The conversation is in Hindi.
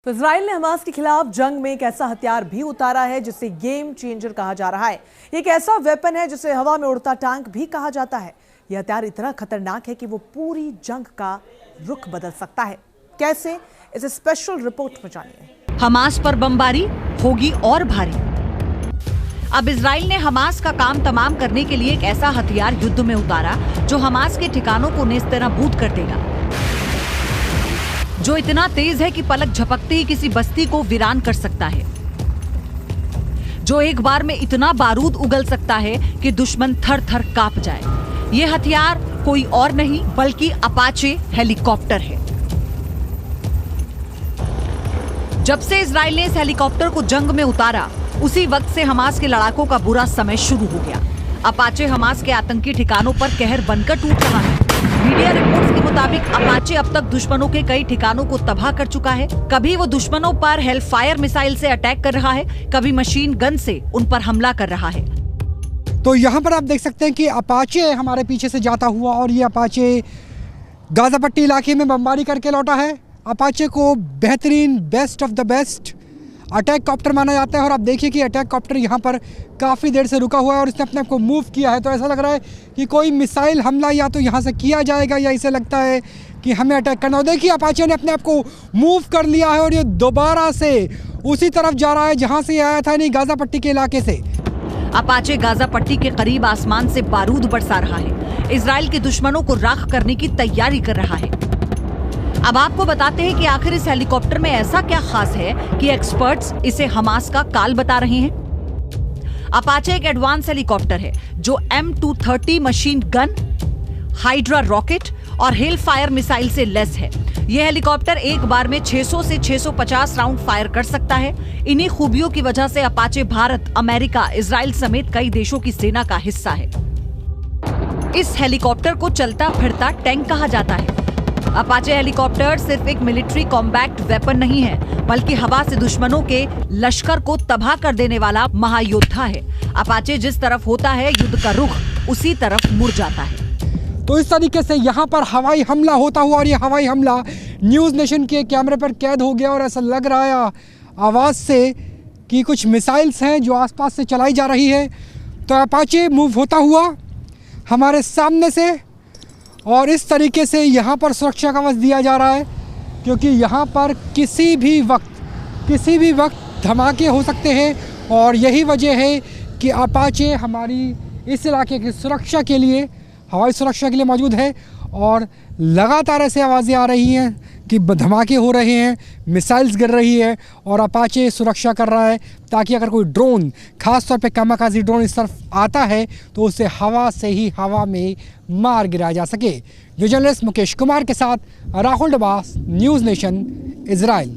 तो इजराइल ने हमास के खिलाफ जंग में एक ऐसा हथियार भी उतारा है जिसे गेम चेंजर कहा जा रहा है। एक ऐसा वेपन है जिसे हवा में उड़ता टैंक भी कहा जाता है। यह हथियार इतना खतरनाक है कि वो पूरी जंग का रुख बदल सकता है। कैसे, इसे स्पेशल रिपोर्ट में जानिए। हमास पर बमबारी होगी और भारी। अब इजराइल ने हमास का काम तमाम करने के लिए एक ऐसा हथियार युद्ध में उतारा जो हमास के ठिकानों को नेस्तनाबूद कर देगा, जो इतना तेज है कि पलक झपकते ही किसी बस्ती को वीरान कर सकता है, जो एक बार में इतना बारूद उगल सकता है कि दुश्मन थर थर कांप जाए। ये हथियार कोई और नहीं बल्कि अपाचे हेलीकॉप्टर है। जब से इजराइल ने इस हेलीकॉप्टर को जंग में उतारा, उसी वक्त से हमास के लड़ाकों का बुरा समय शुरू हो गया। अपाचे हमास के आतंकी ठिकानों पर कहर बनकर टूट रहा है। मीडिया रिपोर्ट्स के मुताबिक अपाचे अब तक दुश्मनों के कई ठिकानों को तबाह कर चुका है। कभी वो दुश्मनों पर हेलफायर मिसाइल से अटैक कर रहा है, कभी मशीन गन से उन पर हमला कर रहा है। तो यहाँ पर आप देख सकते हैं कि अपाचे हमारे पीछे से जाता हुआ, और ये अपाचे गाजा पट्टी इलाके में बमबारी करके लौटा है। अपाचे को बेहतरीन, best of the best attack copter माना जाता है। और आप देखिए कि अटैक कॉप्टर यहाँ पर काफ़ी देर से रुका हुआ है और इसने अपने आप को मूव किया है। तो ऐसा लग रहा है कि कोई मिसाइल हमला या तो यहाँ से किया जाएगा या इसे लगता है कि हमें अटैक करना हो। देखिए अपाचे ने अपने आप को मूव कर लिया है और ये दोबारा से उसी तरफ जा रहा है जहाँ से आया था, यानी गाजा पट्टी के इलाके से। अपाचे गाजा पट्टी के करीब आसमान से बारूद बरसा रहा है। इजराइल के दुश्मनों को राख करने की तैयारी कर रहा है। अब आपको बताते हैं कि आखिर इस हेलीकॉप्टर में ऐसा क्या खास है कि एक्सपर्ट्स इसे हमास का काल बता रहे हैं। अपाचे एक एडवांस हेलीकॉप्टर है जो M230 machine gun, hydra rocket और हेल फायर मिसाइल से लैस है। यह हेलीकॉप्टर एक बार में 600 से 650 राउंड फायर कर सकता है। इन्हीं खूबियों की वजह से अपाचे भारत, अमेरिका, इजराइल समेत कई देशों की सेना का हिस्सा है। इस हेलीकॉप्टर को चलता फिरता टैंक कहा जाता है। अपाचे हेलीकॉप्टर सिर्फ एक मिलिट्री कॉम्बैक्ट वेपन नहीं है, बल्कि हवा से दुश्मनों के लश्कर को तबाह कर देने वाला महायोद्धा है। अपाचे जिस तरफ होता है, युद्ध का रुख उसी तरफ मुड़ जाता है। तो इस तरीके से यहाँ पर हवाई हमला होता हुआ, और ये हवाई हमला न्यूज़ नेशन के कैमरे पर कैद हो गया। और ऐसा लग रहा है आवाज़ से कि कुछ मिसाइल्स हैं जो आसपास से चलाई जा रही है। तो अपाचे मूव होता हुआ हमारे सामने से, और इस तरीके से यहाँ पर सुरक्षा कवच दिया जा रहा है, क्योंकि यहाँ पर किसी भी वक्त धमाके हो सकते हैं। और यही वजह है कि अपाचे हमारी इस इलाके की सुरक्षा के लिए, हवाई सुरक्षा के लिए मौजूद है। और लगातार ऐसे आवाज़ें आ रही हैं कि धमाके हो रहे हैं, मिसाइल्स गिर रही है, और अपाचे सुरक्षा कर रहा है ताकि अगर कोई ड्रोन, खास तौर पे कामाकाजी ड्रोन इस तरफ आता है तो उसे हवा से ही हवा में मार गिराया जा सके। जर्नलिस्ट मुकेश कुमार के साथ Rahul Dabas, news nation, Israel.